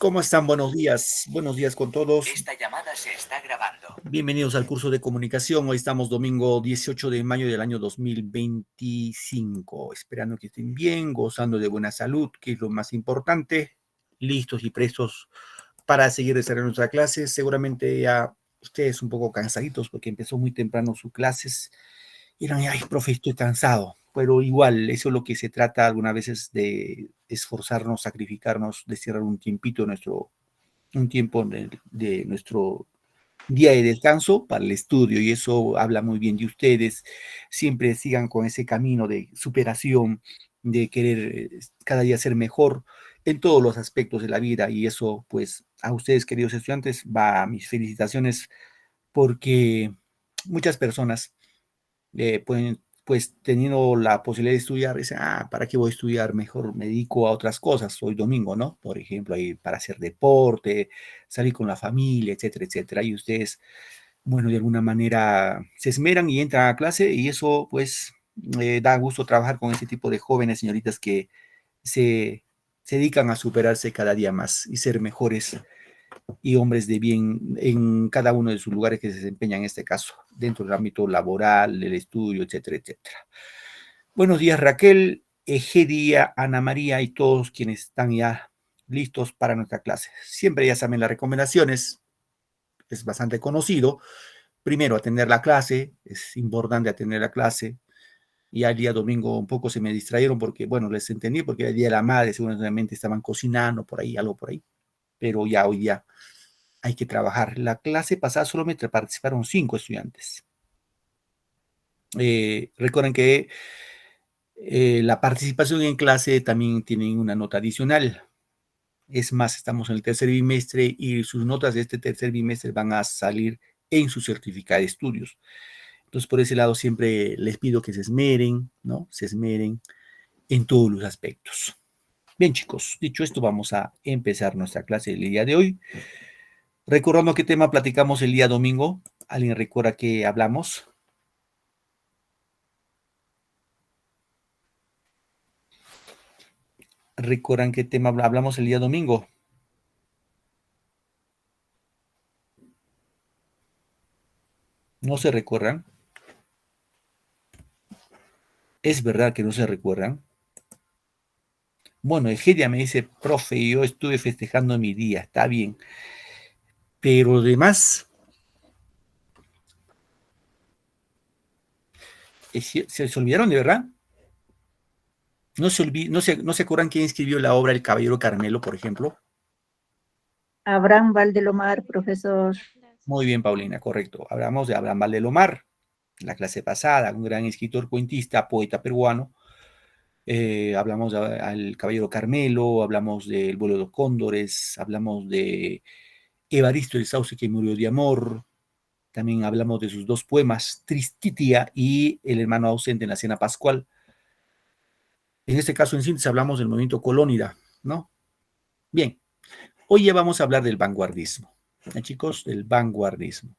¿Cómo están? Buenos días con todos. Esta llamada se está grabando. Bienvenidos al curso de comunicación. Hoy estamos domingo 18 de mayo del año 2025. Esperando que estén bien, gozando de buena salud, que es lo más importante, listos y prestos para seguir desarrollando nuestra clase. Seguramente ya ustedes un poco cansaditos porque empezó muy temprano sus clases. Y dirán, ay, profe, estoy cansado. Pero igual, eso es lo que se trata algunas veces de esforzarnos, sacrificarnos, de cerrar un tiempito un tiempo de nuestro día de descanso para el estudio, y eso habla muy bien de ustedes. Siempre sigan con ese camino de superación, de querer cada día ser mejor en todos los aspectos de la vida, y eso pues a ustedes, queridos estudiantes, va mis felicitaciones, porque muchas personas pueden, pues teniendo la posibilidad de estudiar, dicen, ¿para qué voy a estudiar? Mejor me dedico a otras cosas, hoy domingo, ¿no? Por ejemplo, ahí para hacer deporte, salir con la familia, etcétera, etcétera. Y ustedes, bueno, de alguna manera se esmeran y entran a clase, y eso, pues, da gusto trabajar con ese tipo de jóvenes, señoritas, que se, se dedican a superarse cada día más y ser mejores y hombres de bien en cada uno de sus lugares que se desempeñan, en este caso, dentro del ámbito laboral, del estudio, etcétera, etcétera. Buenos días, Raquel, Egedia, Ana María y todos quienes están ya listos para nuestra clase. Siempre ya saben las recomendaciones, es bastante conocido. Primero, atender la clase, es importante atender la clase. Y al día domingo un poco se me distrayeron porque, bueno, les entendí porque el día de la madre seguramente estaban cocinando por ahí, algo por ahí. Pero ya hoy día hay que trabajar. La clase pasada solamente participaron 5 estudiantes. Recuerden que la participación en clase también tiene una nota adicional. Es más, estamos en el tercer bimestre y sus notas de este tercer bimestre van a salir en su certificado de estudios. Entonces, por ese lado, siempre les pido que se esmeren, ¿no? Se esmeren en todos los aspectos. Bien, chicos, dicho esto, vamos a empezar nuestra clase del día de hoy. Recordando qué tema platicamos el día domingo. ¿Alguien recuerda qué hablamos? ¿Recuerdan qué tema hablamos el día domingo? ¿No se recuerdan? ¿Es verdad que no se recuerdan? Bueno, Egedia me dice, profe, yo estuve festejando mi día, está bien. Pero además, ¿se olvidaron de verdad? ¿No se acuerdan quién escribió la obra El Caballero Carmelo, por ejemplo? Abraham Valdelomar, profesor. Muy bien, Paulina, correcto. Hablamos de Abraham Valdelomar, la clase pasada, un gran escritor, cuentista, poeta peruano. Hablamos al Caballero Carmelo, hablamos del vuelo de los cóndores, hablamos de Evaristo el Sauce que murió de amor. También hablamos de sus dos poemas, Tristitia y El hermano ausente en la cena pascual. En este caso, en síntesis, hablamos del movimiento colónida, ¿no? Bien, hoy ya vamos a hablar del vanguardismo, chicos, del vanguardismo.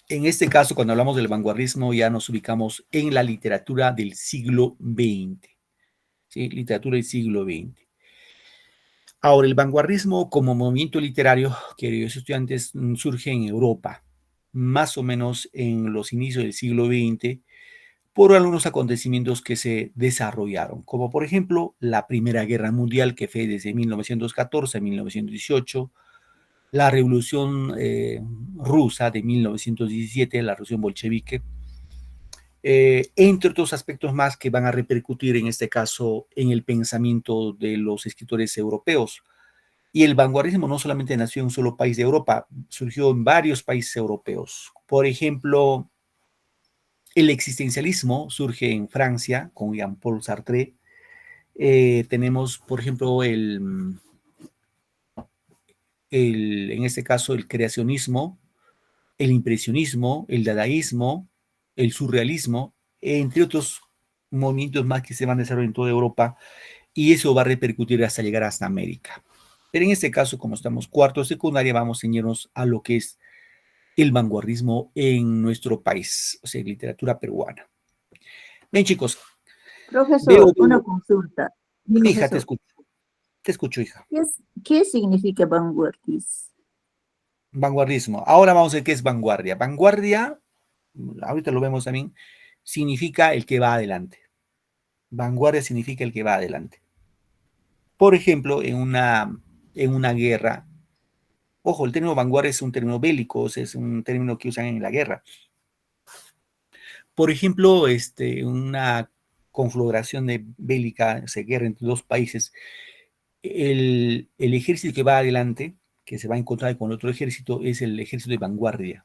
En este caso, cuando hablamos del vanguardismo, ya nos ubicamos en la literatura del siglo XX, ¿sí? Literatura del siglo XX. Ahora, el vanguardismo como movimiento literario, queridos estudiantes, surge en Europa, más o menos en los inicios del siglo XX, por algunos acontecimientos que se desarrollaron, como por ejemplo la Primera Guerra Mundial, que fue desde 1914 a 1918, la Revolución Rusa de 1917, la Revolución Bolchevique, entre otros aspectos más que van a repercutir en este caso en el pensamiento de los escritores europeos. Y el vanguardismo no solamente nació en un solo país de Europa, surgió en varios países europeos. Por ejemplo, el existencialismo surge en Francia con Jean-Paul Sartre. Tenemos, por ejemplo, en este caso, el creacionismo, el impresionismo, el dadaísmo, el surrealismo, entre otros movimientos más que se van a desarrollar en toda Europa, y eso va a repercutir hasta llegar hasta América. Pero en este caso, como estamos cuarto de secundaria, vamos a ceñirnos a lo que es el vanguardismo en nuestro país, o sea, literatura peruana. Bien, chicos. Profesor, una consulta. Mi hija, te Profesor, escucho. Te escucho, hija. ¿Qué significa vanguardismo? Vanguardismo. Ahora vamos a ver qué es vanguardia. Vanguardia, ahorita lo vemos también, significa el que va adelante. Vanguardia significa el que va adelante. Por ejemplo, en una guerra, ojo, el término vanguardia es un término bélico, es un término que usan en la guerra. Por ejemplo, una conflagración bélica, guerra entre dos países, el ejército que va adelante, que se va a encontrar con otro ejército, es el ejército de vanguardia.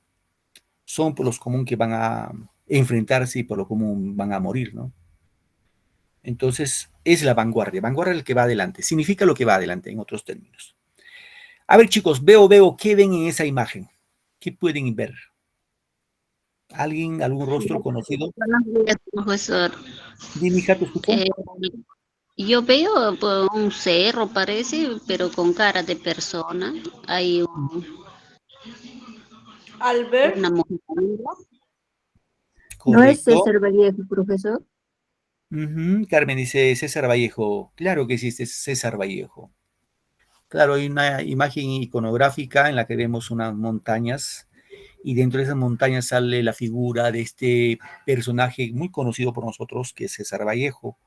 Son por los comunes que van a enfrentarse y por lo común van a morir, ¿no? Entonces, es la vanguardia. Vanguardia es el que va adelante. Significa lo que va adelante, en otros términos. A ver, chicos, veo, ¿qué ven en esa imagen? ¿Qué pueden ver? ¿Alguien, algún rostro conocido? Buenos días, profesor. Dime, hija, ¿te escucho? Yo veo pues, un cerro, parece, pero con cara de persona. Hay Albert, una mujer. ¿No es Correcto. César Vallejo, profesor? Carmen dice César Vallejo. Claro que sí, este es César Vallejo. Claro, hay una imagen iconográfica en la que vemos unas montañas y dentro de esas montañas sale la figura de este personaje muy conocido por nosotros, que es César Vallejo,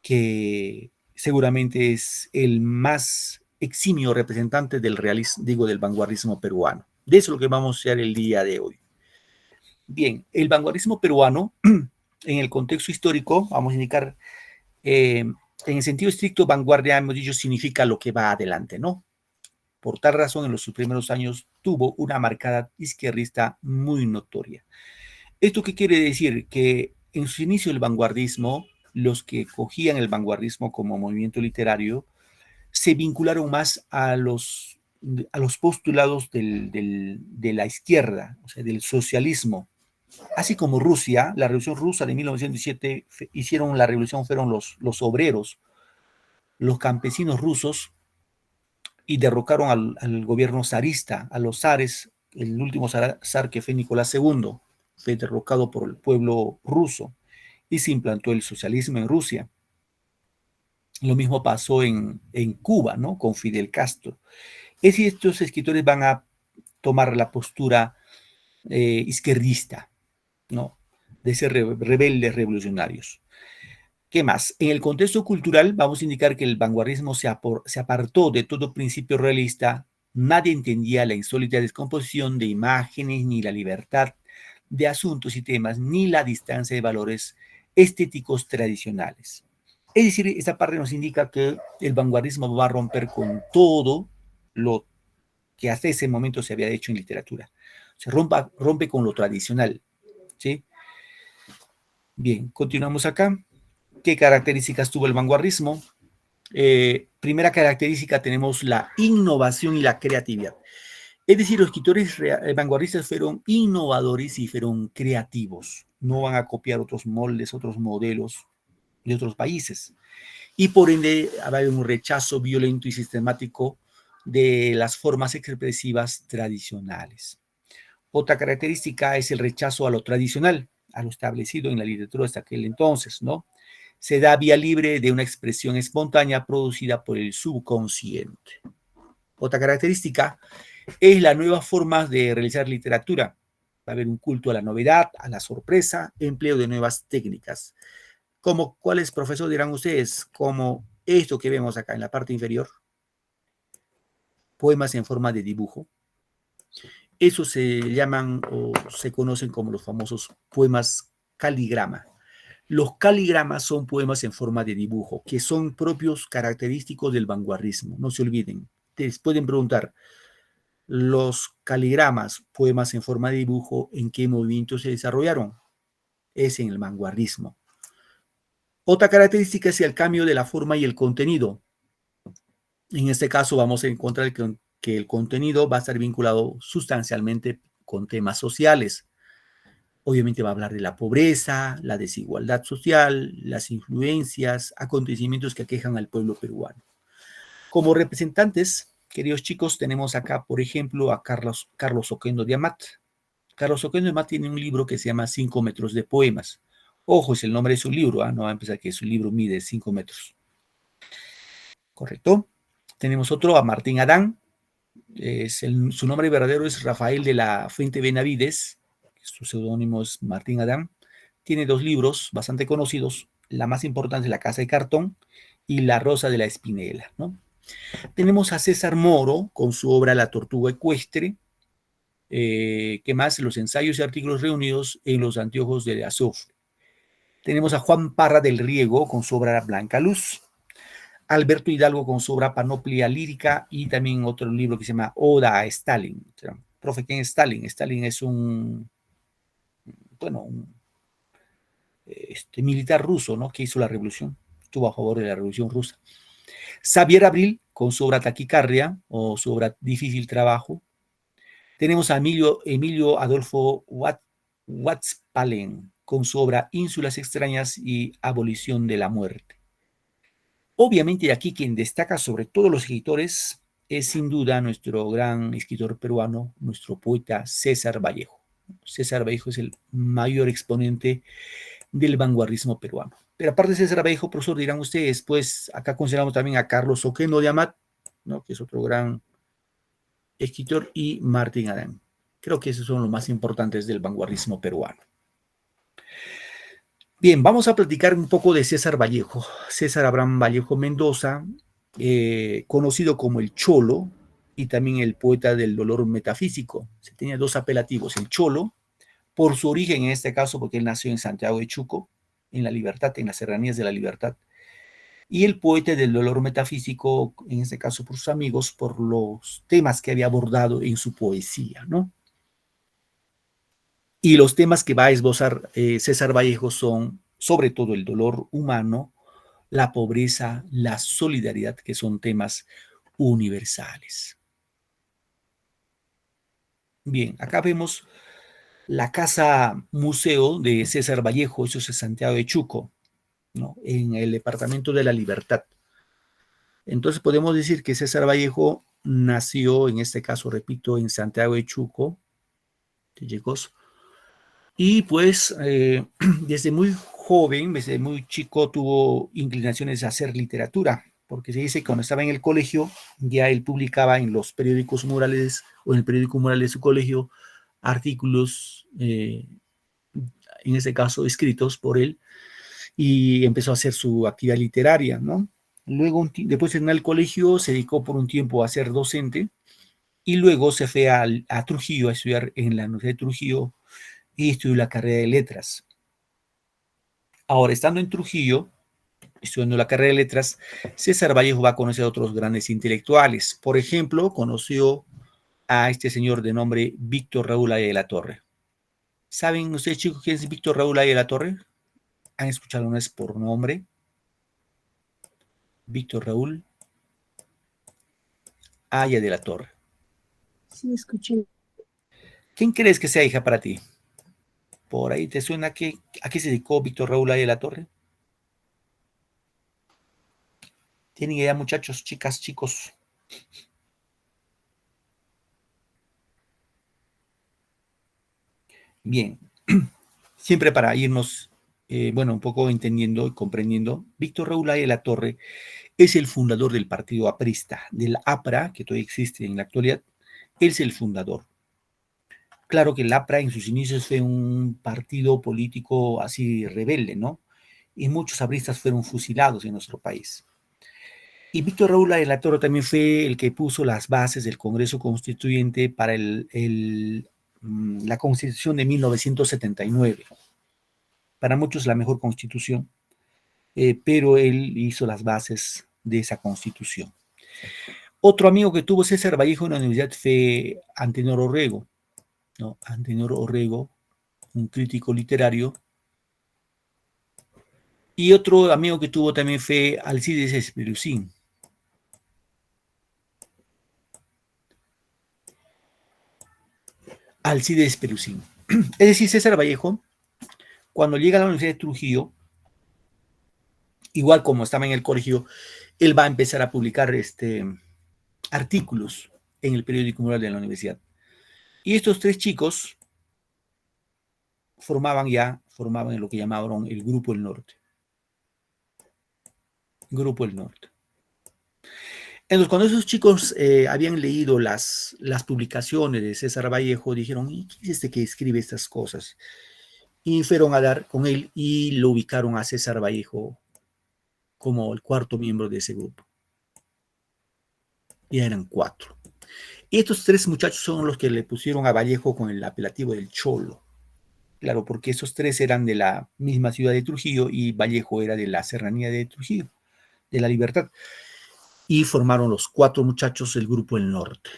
que seguramente es el más eximio representante del realismo, digo, del vanguardismo peruano. De eso es lo que vamos a hacer el día de hoy. Bien, el vanguardismo peruano, en el contexto histórico, vamos a indicar, en el sentido estricto, vanguardia, hemos dicho, significa lo que va adelante, ¿no? Por tal razón, en los primeros años tuvo una marcada izquierdista muy notoria. ¿Esto qué quiere decir? Que en su inicio el vanguardismo, los que cogían el vanguardismo como movimiento literario, se vincularon más a los postulados de la izquierda, o sea, del socialismo. Así como Rusia, la Revolución Rusa de 1917, hicieron la revolución, fueron los obreros, los campesinos rusos, y derrocaron al gobierno zarista, a los zares. El último zar que fue Nicolás II, fue derrocado por el pueblo ruso y se implantó el socialismo en Rusia. Lo mismo pasó en Cuba, ¿no? Con Fidel Castro. Es decir, estos escritores van a tomar la postura izquierdista, ¿no? De ser rebeldes revolucionarios. ¿Qué más? En el contexto cultural vamos a indicar que el vanguardismo se apartó de todo principio realista. Nadie entendía la insólita descomposición de imágenes, ni la libertad de asuntos y temas, ni la distancia de valores estéticos tradicionales. Es decir, esta parte nos indica que el vanguardismo va a romper con todo lo que hasta ese momento se había hecho en literatura. Se rompe con lo tradicional, ¿sí? Bien, continuamos acá. ¿Qué características tuvo el vanguardismo? Primera característica, tenemos la innovación y la creatividad. Es decir, los escritores vanguardistas fueron innovadores y fueron creativos. No van a copiar otros moldes, otros modelos de otros países. Y por ende, hay un rechazo violento y sistemático de las formas expresivas tradicionales. Otra característica es el rechazo a lo tradicional, a lo establecido en la literatura hasta aquel entonces, ¿no? Se da vía libre de una expresión espontánea producida por el subconsciente. Otra característica es la nueva forma de realizar literatura. Va a haber un culto a la novedad, a la sorpresa, empleo de nuevas técnicas. Como, ¿cuáles, profesor, dirán ustedes? Como esto que vemos acá en la parte inferior. Poemas en forma de dibujo. Eso se llaman o se conocen como los famosos poemas caligrama. Los caligramas son poemas en forma de dibujo, que son propios característicos del vanguardismo. No se olviden. Te pueden preguntar, los caligramas, poemas en forma de dibujo, ¿en qué movimiento se desarrollaron? Es en el vanguardismo. Otra característica es el cambio de la forma y el contenido. En este caso vamos a encontrar que el contenido va a estar vinculado sustancialmente con temas sociales. Obviamente va a hablar de la pobreza, la desigualdad social, las influencias, acontecimientos que aquejan al pueblo peruano. Como representantes, queridos chicos, tenemos acá, por ejemplo, a Carlos Oquendo de Amat. Carlos Oquendo de Amat tiene un libro que se llama 5 metros de poemas. Ojo, es el nombre de su libro, no va a empezar que su libro mide 5 metros. ¿Correcto? Tenemos otro, a Martín Adán. Su nombre verdadero es Rafael de la Fuente Benavides. Su seudónimo es Martín Adán. Tiene 2 libros bastante conocidos. La más importante es La Casa de Cartón y La Rosa de la Espinela, ¿no? Tenemos a César Moro con su obra La Tortuga Ecuestre. ¿Qué más? Los ensayos y artículos reunidos en Los Anteojos de Azufre. Tenemos a Juan Parra del Riego con su obra Blanca Luz. Alberto Hidalgo con su obra Panoplia Lírica y también otro libro que se llama Oda a Stalin. O sea, profe, ¿quién es Stalin? Stalin es un militar ruso, ¿no? Que hizo la revolución, estuvo a favor de la revolución rusa. Xavier Abril con su obra Taquicardia o su obra Difícil Trabajo. Tenemos a Emilio Adolfo Watzpalen con su obra Ínsulas Extrañas y Abolición de la Muerte. Obviamente aquí quien destaca sobre todos los escritores es sin duda nuestro gran escritor peruano, nuestro poeta César Vallejo. César Vallejo es el mayor exponente del vanguardismo peruano. Pero aparte de César Vallejo, profesor, dirán ustedes, pues acá consideramos también a Carlos Oquendo de Amat, ¿no? Que es otro gran escritor, y Martín Adán. Creo que esos son los más importantes del vanguardismo peruano. Bien, vamos a platicar un poco de César Vallejo. César Abraham Vallejo Mendoza, conocido como el Cholo y también el poeta del dolor metafísico. Se tenía 2 apelativos, el Cholo, por su origen en este caso, porque él nació en Santiago de Chuco, en La Libertad, en las serranías de La Libertad, y el poeta del dolor metafísico, en este caso por sus amigos, por los temas que había abordado en su poesía, ¿no? Y los temas que va a esbozar César Vallejo son sobre todo el dolor humano, la pobreza, la solidaridad, que son temas universales. Bien, acá vemos la casa museo de César Vallejo, eso es en Santiago de Chuco, ¿no? En el departamento de La Libertad. Entonces podemos decir que César Vallejo nació, en este caso, repito, en Santiago de Chuco, Chillecos, y pues desde muy joven, desde muy chico, tuvo inclinaciones a hacer literatura, porque se dice que cuando estaba en el colegio, ya él publicaba en los periódicos murales o en el periódico mural de su colegio artículos, en este caso escritos por él, y empezó a hacer su actividad literaria, ¿no? Luego, después en el colegio, se dedicó por un tiempo a ser docente y luego se fue a Trujillo a estudiar en la Universidad de Trujillo y estudió la carrera de letras. Ahora, estando en Trujillo, estudiando la carrera de letras, César Vallejo va a conocer a otros grandes intelectuales. Por ejemplo, conoció a este señor de nombre Víctor Raúl Aya de la Torre. ¿Saben ustedes, chicos, quién es Víctor Raúl Aya de la Torre? ¿Han escuchado una vez por nombre? Víctor Raúl Aya de la Torre. Sí, escuché. ¿Quién crees que sea, hija, para ti? ¿Por ahí te suena a qué se dedicó Víctor Raúl Aya de la Torre? ¿Tienen idea, muchachos, chicas, chicos? Bien, siempre para irnos, un poco entendiendo y comprendiendo, Víctor Raúl Aya de la Torre es el fundador del partido aprista, del APRA, que todavía existe en la actualidad. Él es el fundador. Claro que el APRA en sus inicios fue un partido político así rebelde, ¿no? Y muchos apristas fueron fusilados en nuestro país. Y Víctor Raúl de la Torre también fue el que puso las bases del Congreso Constituyente para la Constitución de 1979. Para muchos la mejor constitución, pero él hizo las bases de esa constitución. Otro amigo que tuvo César Vallejo en la universidad fue Antenor Orrego, ¿no? Antenor Orrego, un crítico literario. Y otro amigo que tuvo también fue Alcides Espiruzín. Alcides Espiruzín. Es decir, César Vallejo, cuando llega a la Universidad de Trujillo, igual como estaba en el colegio, él va a empezar a publicar artículos en el periódico mural de la universidad. Y estos 3 chicos formaban en lo que llamaban el Grupo del Norte. Grupo del Norte. Entonces, cuando esos chicos habían leído las publicaciones de César Vallejo, dijeron, ¿y quién es este que escribe estas cosas? Y fueron a dar con él y lo ubicaron a César Vallejo como el cuarto miembro de ese grupo. Ya eran 4. Y estos 3 muchachos son los que le pusieron a Vallejo con el apelativo del Cholo. Claro, porque esos 3 eran de la misma ciudad de Trujillo y Vallejo era de la serranía de Trujillo, de La Libertad. Y formaron los 4 muchachos el grupo El Norte.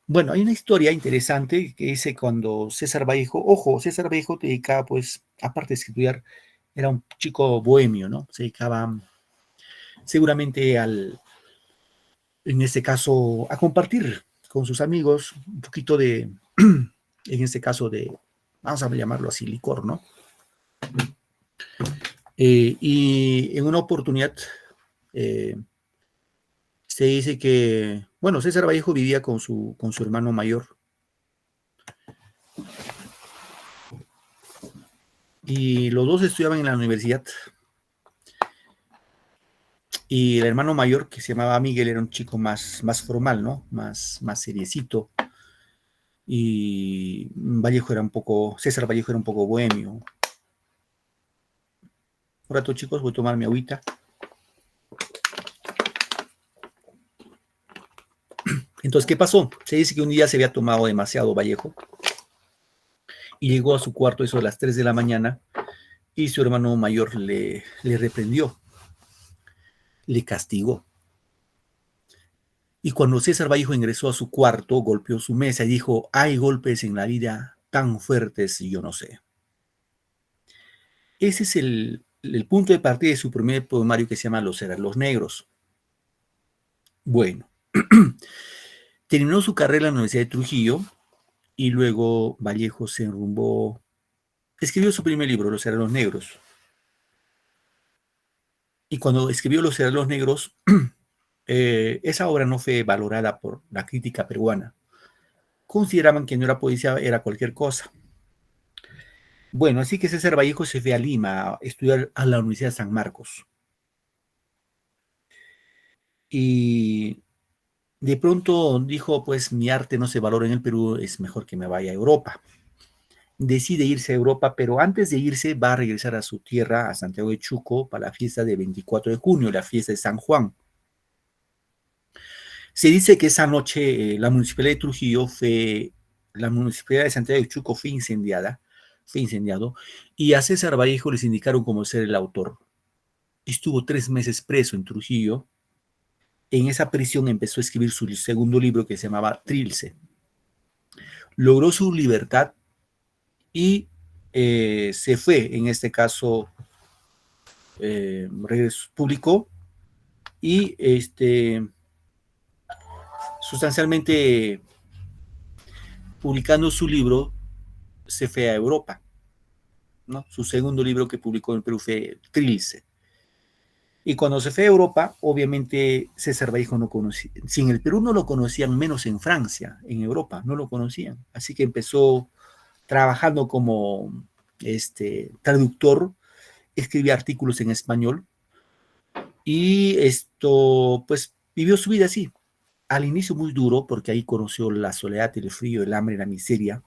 Bueno, hay una historia interesante que dice cuando César Vallejo, ojo, César Vallejo se dedicaba, pues, aparte de estudiar, era un chico bohemio, ¿no? Se dedicaba seguramente en este caso, a compartir con sus amigos un poquito de, en este caso vamos a llamarlo así, licor, ¿no? Y en una oportunidad se dice que, bueno, César Vallejo vivía con su hermano mayor. Y los dos estudiaban en la universidad. Y el hermano mayor, que se llamaba Miguel, era un chico más formal, ¿no? Más seriecito. Y César Vallejo era un poco bohemio. Un rato, chicos, voy a tomar mi agüita. Entonces, ¿qué pasó? Se dice que un día se había tomado demasiado Vallejo y llegó a su cuarto eso de las 3 de la mañana y su hermano mayor le reprendió, le castigó. Y cuando César Vallejo ingresó a su cuarto, golpeó su mesa y dijo, hay golpes en la vida tan fuertes y yo no sé. Ese es el punto de partida de su primer poemario que se llama Los Heraldos Negros. Bueno, terminó su carrera en la Universidad de Trujillo y luego Vallejo se enrumbó, escribió su primer libro, Los Heraldos Negros. Y cuando escribió Los Heraldos Negros, esa obra no fue valorada por la crítica peruana. Consideraban que no era poesía, era cualquier cosa. Bueno, así que César Vallejo se fue a Lima a estudiar a la Universidad de San Marcos. Y de pronto dijo, pues mi arte no se valora en el Perú, es mejor que me vaya a Europa. Decide irse a Europa, pero antes de irse va a regresar a su tierra, a Santiago de Chuco, para la fiesta de 24 de junio, la fiesta de San Juan. Se dice que esa noche la municipalidad de Trujillo la municipalidad de Santiago de Chuco fue incendiado, y a César Vallejo les indicaron como ser el autor. Estuvo 3 meses preso en Trujillo. En esa prisión empezó a escribir su segundo libro que se llamaba Trilce. Logró su libertad y se fue, en este caso, publicó y sustancialmente publicando su libro se fue a Europa, ¿no? Su segundo libro que publicó en Perú fue Trilce. Y cuando se fue a Europa, obviamente César Vallejo no conocía, si en el Perú no lo conocían, menos en Francia, en Europa, no lo conocían. Así que empezó trabajando como traductor, escribía artículos en español y pues vivió su vida así. Al inicio muy duro, porque ahí conoció la soledad, el frío, el hambre, la miseria.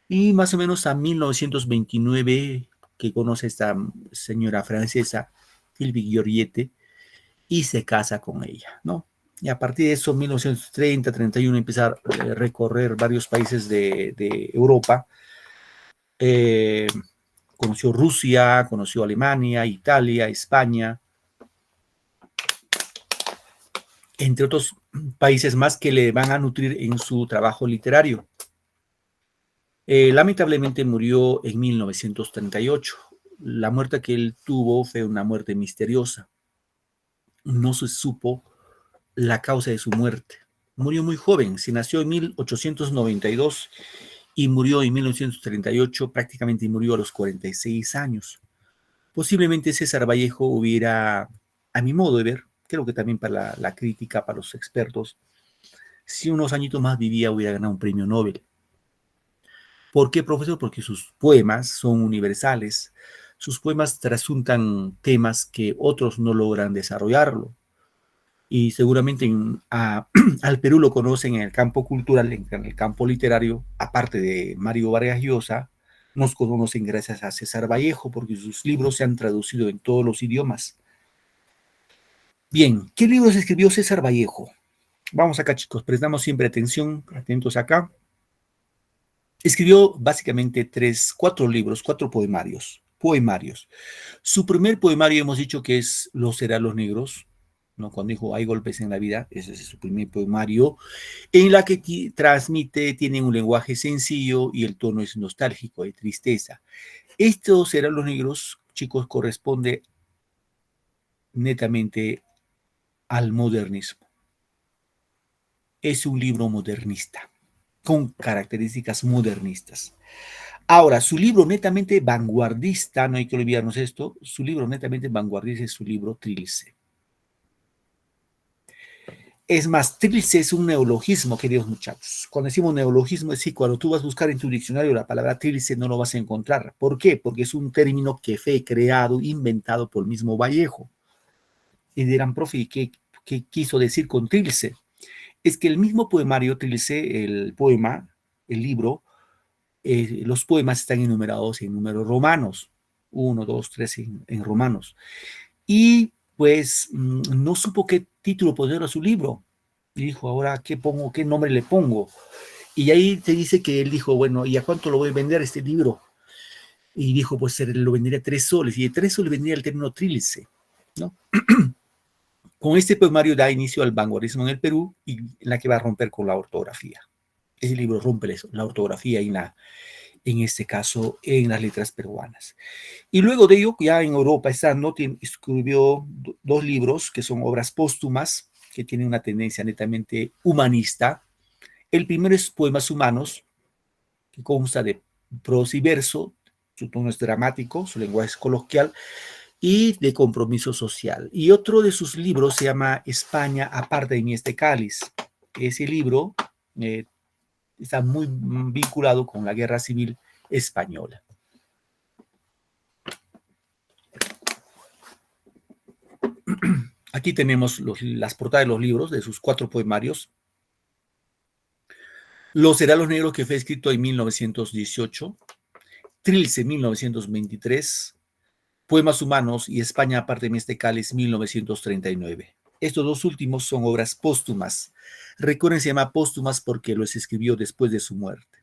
Y más o menos a 1929, que conoce a esta señora francesa, Sylvie Giorgiette, y se casa con ella, ¿no? Y a partir de eso, 1930, 31, empieza a recorrer varios países de Europa. Conoció Rusia, conoció Alemania, Italia, España, entre otros países más que le van a nutrir en su trabajo literario. Lamentablemente murió en 1938. La muerte que él tuvo fue una muerte misteriosa. No se supo la causa de su muerte. Murió muy joven, se nació en 1892 y murió en 1938, prácticamente murió a los 46 años. Posiblemente César Vallejo hubiera, a mi modo de ver, creo que también para la crítica, para los expertos, si unos añitos más vivía, hubiera ganado un premio Nobel. ¿Por qué, profesor? Porque sus poemas son universales. Sus poemas trasuntan temas que otros no logran desarrollarlo. y seguramente al Perú lo conocen en el campo cultural, en el campo literario, aparte de Mario Vargas Llosa, nos conocen gracias a César Vallejo, porque sus libros se han traducido en todos los idiomas. Bien, ¿qué libros escribió César Vallejo? Vamos acá, chicos, prestamos siempre atención, atentos acá. Escribió básicamente cuatro libros, cuatro poemarios. Su primer poemario hemos dicho que es Los Heraldos Negros, ¿no? Cuando dijo hay golpes en la vida, ese es su primer poemario, en la que tiene un lenguaje sencillo y el tono es nostálgico, de tristeza. Estos Heraldos Negros, chicos, corresponde netamente al modernismo. Es un libro modernista, con características modernistas. Ahora, su libro netamente vanguardista, no hay que olvidarnos esto, su libro netamente vanguardista es su libro Trilce. Es más, Trilce es un neologismo, queridos muchachos. Cuando decimos neologismo, es decir, cuando tú vas a buscar en tu diccionario la palabra Trilce no lo vas a encontrar. ¿Por qué? Porque es un término que fue creado, inventado por el mismo Vallejo. Y dirán, profe, ¿qué quiso decir con Trilce? Es que el mismo poemario Trilce, el libro, los poemas están enumerados en números romanos, 1, 2, 3 en romanos. Y pues no supo qué título poner a su libro. Y dijo, ahora, ¿qué pongo? ¿Qué nombre le pongo? Y ahí te dice que él dijo, bueno, ¿y a cuánto lo voy a vender este libro? Y dijo, pues lo vendería a 3 soles. Y de 3 soles vendría el término trílice, ¿no? Con este poemario da inicio al vanguardismo en el Perú y en la que va a romper con la ortografía. Ese libro rompe eso, la ortografía en este caso, en las letras peruanas. Y luego de ello, ya en Europa estando, escribió 2 libros que son obras póstumas, que tienen una tendencia netamente humanista. El primero es Poemas Humanos, que consta de prosa y verso, su tono es dramático, su lenguaje es coloquial, y de compromiso social. Y otro de sus libros se llama España, aparte de mí este cáliz. Ese libro está muy vinculado con la Guerra Civil Española. Aquí tenemos las portadas de los libros, de sus 4 poemarios. Los Heraldos Negros, que fue escrito en 1918, Trilce, 1923, Poemas Humanos y España, aparte de este cáliz, 1939. Estos 2 últimos son obras póstumas. Recuerden, se llama póstumas porque los escribió después de su muerte.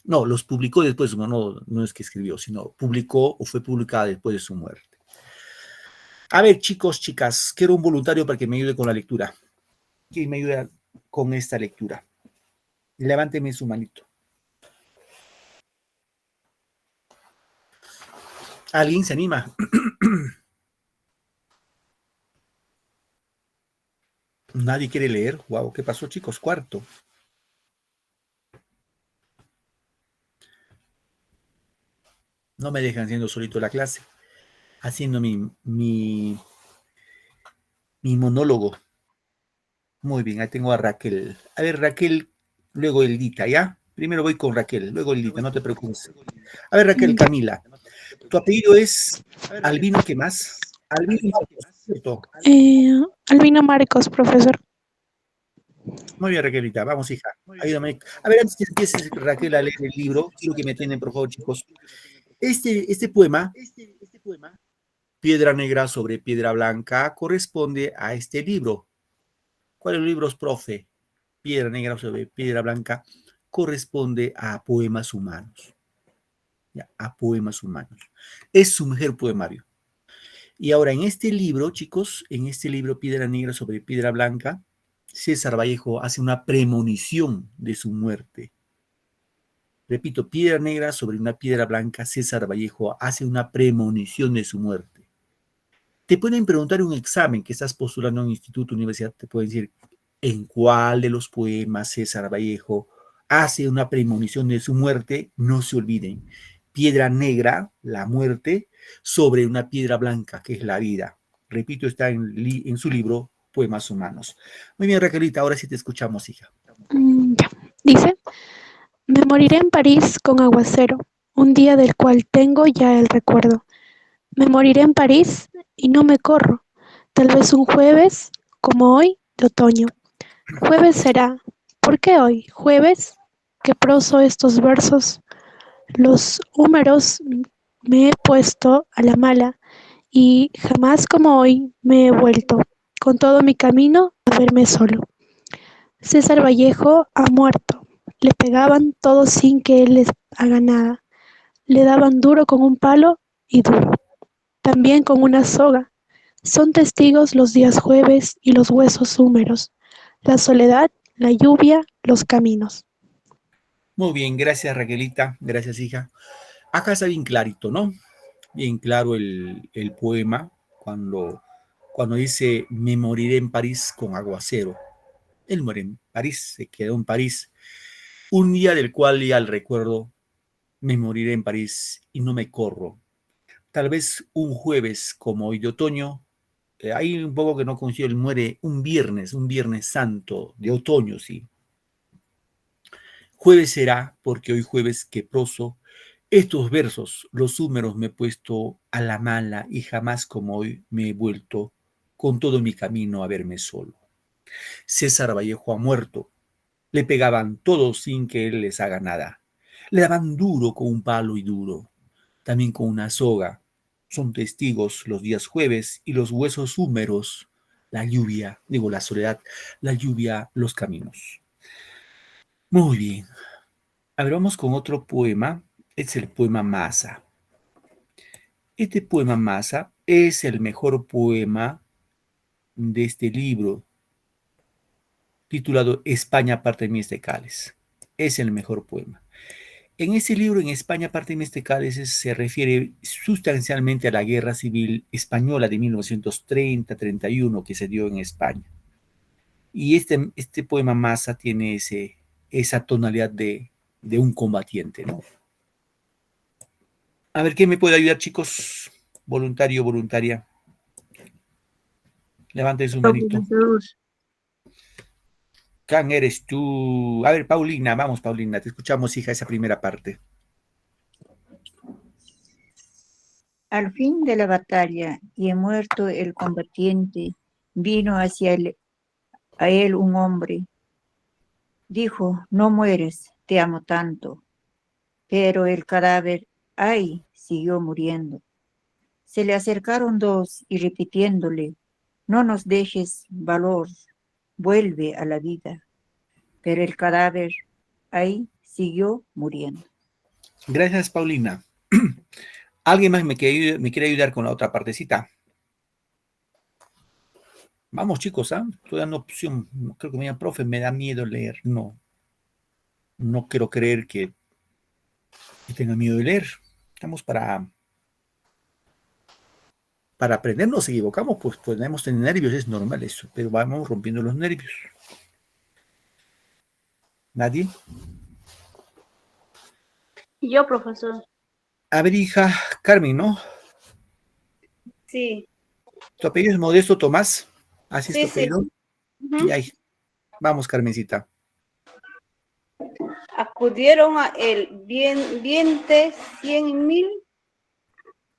No, los publicó después de su muerte, no es que escribió, sino publicó o fue publicada después de su muerte. A ver, chicos, chicas, quiero un voluntario para que me ayude con la lectura. ¿Quién me ayuda con esta lectura? Levánteme su manito. ¿Alguien se anima? ¿Nadie quiere leer? Wow, ¿qué pasó, chicos? Cuarto. No me dejan haciendo solito la clase, haciendo mi monólogo. Muy bien, ahí tengo a Raquel. A ver, Raquel, luego Eldita, ¿ya? Primero voy con Raquel, luego Eldita, no te preocupes. A ver, Raquel, Camila, tu apellido es Albino, ¿qué más? Albino, ¿cierto? Albino Marcos, profesor. Muy bien, Raquelita, vamos, hija. Ayúdame. A ver, antes que empieces, Raquel, a leer el libro, quiero que me atiendan, por favor, chicos. Este poema, Piedra Negra sobre Piedra Blanca, corresponde a este libro. ¿Cuáles libros, profe? Piedra Negra sobre Piedra Blanca corresponde a Poemas Humanos. Ya, a Poemas Humanos. Es su mejor poemario. Y ahora, en este libro, chicos, en este libro Piedra Negra sobre Piedra Blanca, César Vallejo hace una premonición de su muerte. Repito, Piedra Negra sobre una Piedra Blanca, César Vallejo hace una premonición de su muerte. Te pueden preguntar en un examen que estás postulando en un instituto, universidad, te pueden decir en cuál de los poemas César Vallejo hace una premonición de su muerte. No se olviden, Piedra Negra, la muerte, sobre una piedra blanca, que es la vida. Repito, está en su libro Poemas Humanos. Muy bien, Raquelita, ahora sí te escuchamos, hija. Ya. Dice, me moriré en París con aguacero, un día del cual tengo ya el recuerdo. Me moriré en París y no me corro, tal vez un jueves, como hoy, de otoño. Jueves será. ¿Por qué hoy? Jueves, que proso estos versos. Los húmeros me he puesto a la mala y jamás como hoy me he vuelto con todo mi camino a verme solo. César Vallejo ha muerto. Le pegaban todos sin que él les haga nada. Le daban duro con un palo y duro, también con una soga. Son testigos los días jueves y los huesos húmeros, la soledad, la lluvia, los caminos. Muy bien, gracias Raquelita, gracias hija. Acá está bien clarito, ¿no? Bien claro el poema cuando dice me moriré en París con aguacero. Él muere en París, se quedó en París. Un día del cual ya al recuerdo, me moriré en París y no me corro. Tal vez un jueves como hoy de otoño, hay un poco que no coincido, él muere un viernes santo de otoño, sí. Jueves será, porque hoy jueves que proso, estos versos, los húmeros me he puesto a la mala y jamás como hoy me he vuelto con todo mi camino a verme solo. César Vallejo ha muerto, le pegaban todos sin que él les haga nada. Le daban duro con un palo y duro, también con una soga. Son testigos los días jueves y los huesos húmeros, la lluvia, digo la soledad, la lluvia, los caminos. Muy bien. A ver, vamos con otro poema. Es el poema Masa. Este poema Masa es el mejor poema de este libro titulado España parte de mis tecales. Es el mejor poema. En ese libro, en España parte de mis tecales, se refiere sustancialmente a la Guerra Civil Española de 1930-31 que se dio en España. Y este poema Masa tiene esa tonalidad de un combatiente, ¿no? A ver, ¿quién me puede ayudar, chicos? Voluntario, voluntaria. Levanten su manito. Profesor, ¿Quién eres tú? A ver, Paulina, vamos, Paulina, te escuchamos, hija, esa primera parte. al fin de la batalla y muerto el combatiente, vino a él un hombre. Dijo, no mueres, te amo tanto. Pero el cadáver, ay, siguió muriendo. Se le acercaron dos y repitiéndole, no nos dejes valor, vuelve a la vida. Pero el cadáver, ay, siguió muriendo. Gracias, Paulina. ¿Alguien más me quiere ayudar con la otra partecita? Vamos, chicos, ¿ah? Estoy dando opción. Creo que me digan, profe, me da miedo leer. No, no quiero creer que tenga miedo de leer. Estamos para aprender, nos equivocamos, pues podemos tener nervios, es normal eso, pero vamos rompiendo los nervios. ¿Nadie? Yo, profesor. A ver, hija, Carmen, ¿no? Sí, ¿Tu apellido es Modesto Tomás? ¿Así es sí, tu sí. apellido? Ujú. Y ahí. Vamos, Carmencita. Acudieron a él vientes 100.000,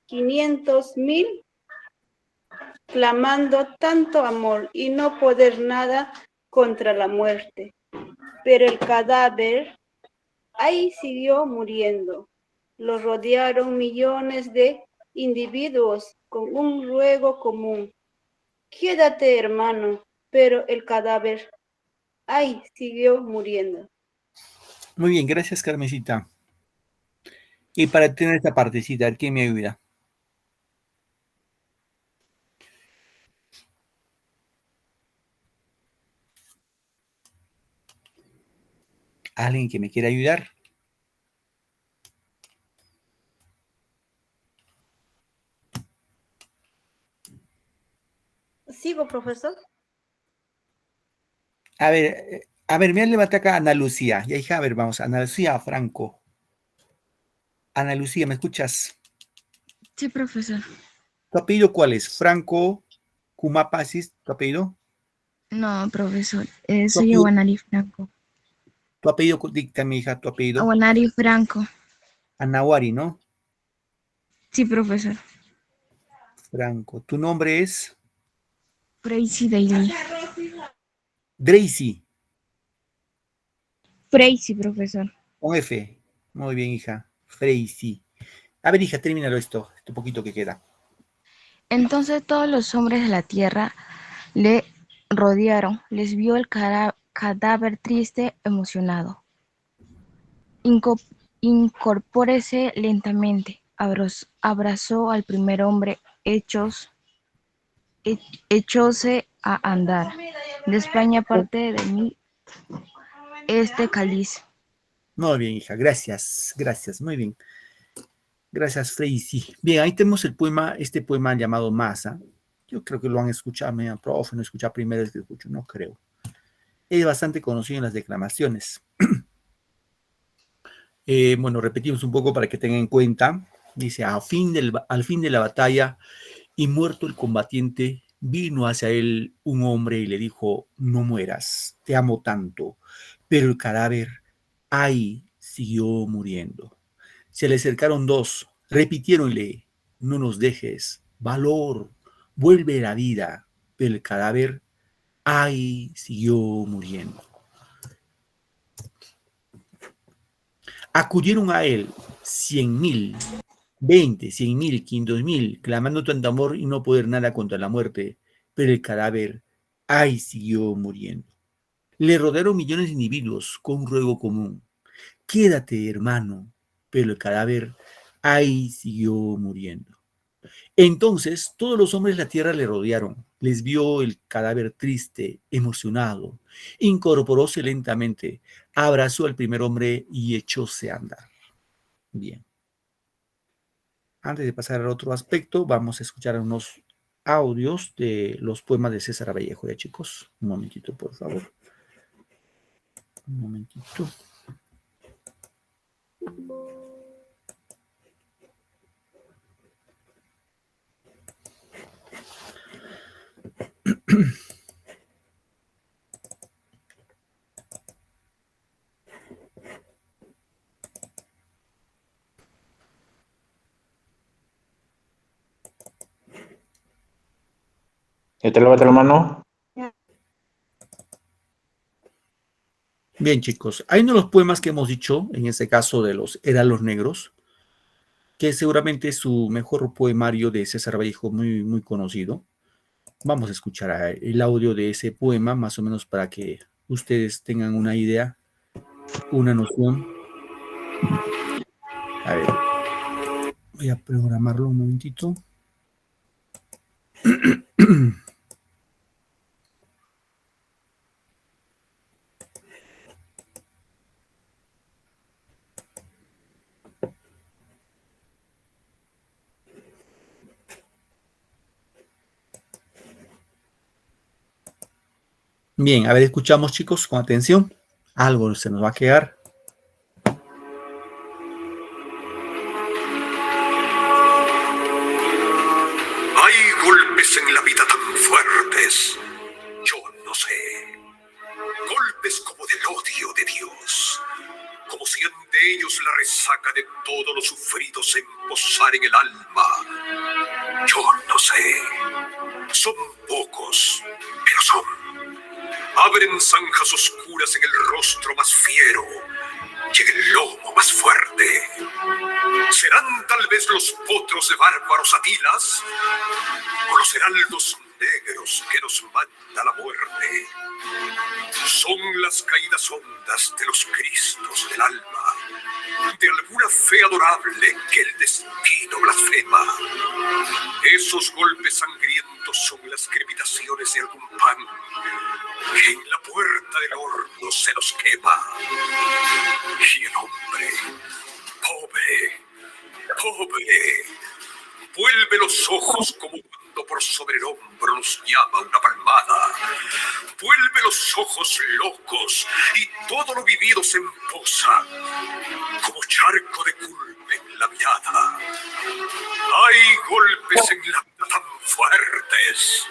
500.000, clamando tanto amor y no poder nada contra la muerte. Pero el cadáver ahí siguió muriendo. Lo rodearon millones de individuos con un ruego común. Quédate, hermano, pero el cadáver ahí siguió muriendo. Muy bien, gracias, Carmencita. Y para tener esta partecita, a ver, ¿quién me ayuda? ¿Alguien que me quiera ayudar? ¿Sigo, profesor? A ver, me levanta acá Ana Lucía. Ya, hija, a ver, vamos. Ana Lucía Franco. Ana Lucía, ¿me escuchas? Sí, profesor. ¿Tu apellido cuál es? ¿Franco Kumapa, ¿sí es tu apellido? No, profesor. ¿Tu Soy apellido, Aguanari Franco. tu apellido, dicta, mi hija, tu apellido? Aguanari Franco. Anahuari, ¿no? Sí, profesor. Franco. ¿Tu nombre es? Freisy Daily. Gracie, Freisy, profesor. con F. Muy bien, hija. Freisy. A ver, hija, termínalo este poquito que queda. Entonces todos los hombres de la tierra le rodearon, les vio el cadáver triste, emocionado. Incorpórese lentamente, abrazó al primer hombre, echóse a andar. De España parte de mí este cáliz. Muy bien, hija. Gracias. Gracias. Muy bien. Gracias, Freisy. Bien, ahí tenemos el poema, este poema llamado Masa. Yo creo que lo han escuchado, profe, no escucha primera vez que escucho, no creo. Es bastante conocido en las declamaciones. Bueno, repetimos un poco para que tengan en cuenta. Dice, al fin de la batalla y muerto el combatiente, vino hacia él un hombre y le dijo, no mueras, te amo tanto. Pero el cadáver, ahí siguió muriendo. Se le acercaron dos, repitiéronle, no nos dejes, valor, vuelve la vida. Pero el cadáver, ahí siguió muriendo. Acudieron a él 100,000, 20, 100,000, 500,000, clamando tanto amor y no poder nada contra la muerte, pero el cadáver, ahí siguió muriendo. Le rodearon millones de individuos con un ruego común. Quédate, hermano, pero el cadáver, ahí siguió muriendo. Entonces todos los hombres de la tierra le rodearon, les vio el cadáver triste, emocionado, incorporóse lentamente, abrazó al primer hombre y echóse a andar. Bien. Antes de pasar al otro aspecto, vamos a escuchar unos audios de los poemas de César Vallejo, ya chicos. Un momentito, por favor. Un momentito. ¿Ya te lavaste la mano? Bien, chicos. Hay uno de los poemas que hemos dicho, en este caso de los Heraldos Negros, que seguramente es su mejor poemario de César Vallejo, muy, muy conocido. Vamos a escuchar el audio de ese poema, más o menos para que ustedes tengan una idea, una noción. A ver, voy a programarlo un momentito. Bien, a ver, escuchamos, chicos, con atención. Algo se nos va a quedar. Hay golpes en la vida tan fuertes, yo no sé. Golpes como del odio de Dios, como si ante ellos la resaca de todo lo sufrido se emposara en el alma. Yo no sé. Son pocos, pero son. Abren zanjas oscuras en el rostro más fiero y en el lomo más fuerte. ¿Serán tal vez los potros de bárbaros atilas? ¿O los heraldos negros que nos manda la muerte? Son las caídas hondas de los cristos del alma, de alguna fe adorable que el destino blasfema. Esos golpes sangrientos son las crepitaciones de algún pan que en la puerta del horno se nos quema. Y el hombre, pobre, vuelve los ojos como cuando por sobre el hombro nos llama una palmada. Vuelve los ojos locos y todo lo vivido se emposa como charco de culpa en la mirada. Hay golpes en la vida tan fuertes,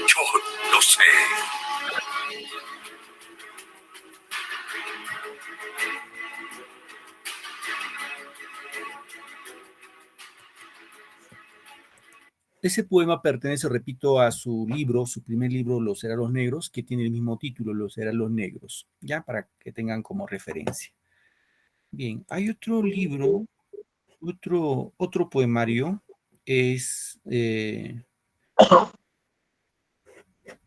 yo no sé. Ese poema pertenece, repito, a su libro, su primer libro, Los Heraldos Negros, que tiene el mismo título, Los Heraldos Negros, ya para que tengan como referencia. Bien, hay otro libro, otro poemario, es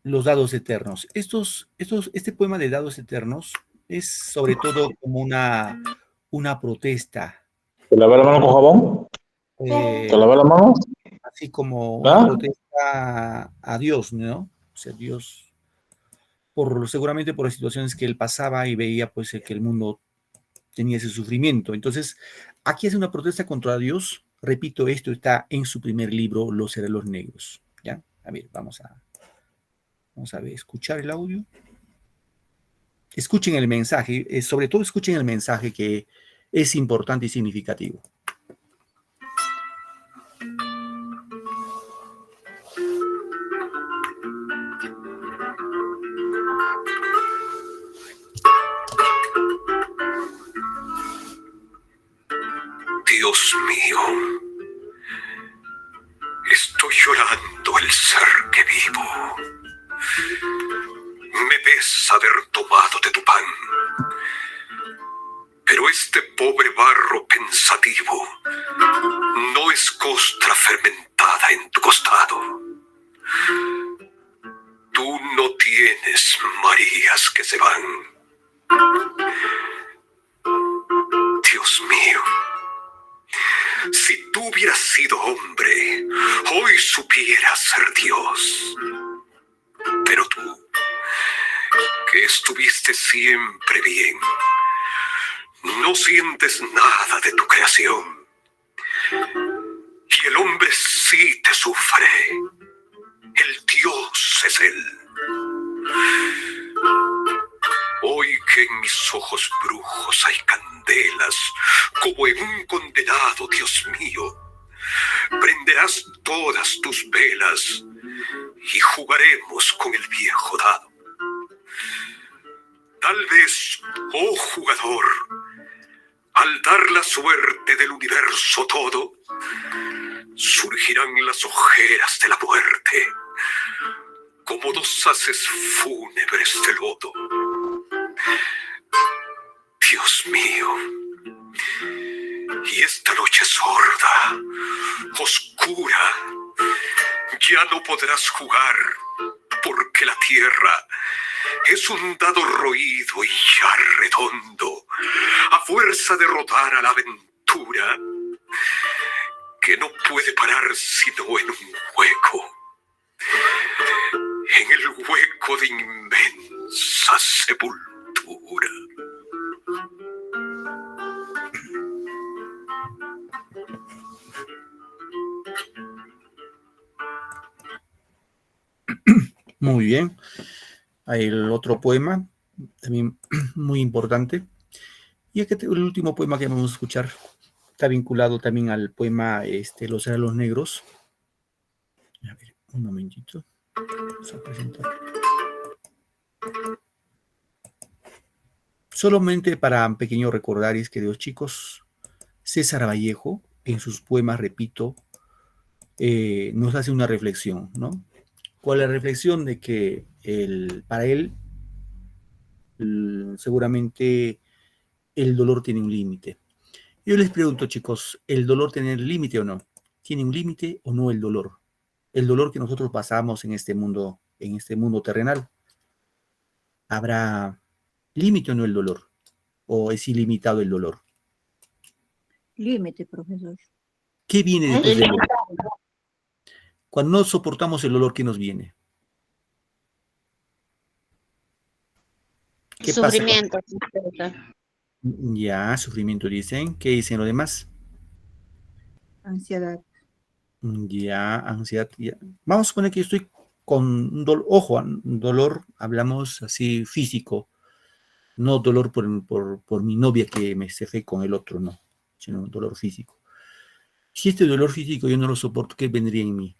Los Dados Eternos. Este poema de Dados Eternos es sobre todo como una protesta. ¿Te lavé la mano con jabón? ¿Te lavé la mano? Así como una ¿Ah? protesta a Dios, ¿no? O sea, Dios, seguramente por las situaciones que él pasaba y veía pues que el mundo tenía ese sufrimiento. Entonces, aquí hace una protesta contra Dios. Repito, esto está en su primer libro, Los Heraldos Negros. ¿Ya? A ver, vamos a ver, escuchar el audio. Escuchen el mensaje, sobre todo escuchen el mensaje que es importante y significativo. Dios mío, estoy llorando el ser que vivo. Me ves haber tomado de tu pan, pero este pobre barro pensativo no es costra fermentada en tu costado. Tú no tienes Marías que se van. Dios mío, si tú hubieras sido hombre, hoy supieras ser Dios. Pero tú, que estuviste siempre bien, no sientes nada de tu creación. Y el hombre sí te sufre. El Dios es él. Hoy que en mis ojos brujos hay candelas, como en un condenado, Dios mío, prenderás todas tus velas y jugaremos con el viejo dado. Tal vez, oh jugador, al dar la suerte del universo todo, surgirán las ojeras de la muerte, como dos haces fúnebres de lodo. Dios mío, y esta noche sorda, oscura, ya no podrás jugar, porque la tierra es un dado roído y ya redondo, a fuerza de rodar a la aventura, que no puede parar sino en un hueco, en el hueco de inmensa sepultura. Muy bien. Hay el otro poema, también muy importante. Y el último poema que vamos a escuchar está vinculado también al poema Los Heraldos Negros. A ver, un momentito. Vamos a presentar. Solamente para un pequeño recordaris, queridos chicos, César Vallejo, en sus poemas, repito, nos hace una reflexión, ¿no? ¿Cuál es la reflexión? De que para él, seguramente el dolor tiene un límite. Yo les pregunto, chicos, ¿el dolor tiene límite o no? ¿Tiene un límite o no el dolor? El dolor que nosotros pasamos en este mundo terrenal. ¿Habrá límite o no el dolor? ¿O es ilimitado el dolor? Límite, profesor. ¿Qué viene después del dolor? Cuando no soportamos el dolor, ¿qué nos viene? ¿Qué Sufrimiento. pasa? Ya, sufrimiento dicen. ¿Qué dicen los demás? Ansiedad. Ya, ansiedad. Ya. Vamos a suponer que yo estoy con ojo, dolor, hablamos así físico, no dolor por mi novia que me se fue con el otro, no, sino un dolor físico. Si este dolor físico yo no lo soporto, ¿qué vendría en mí?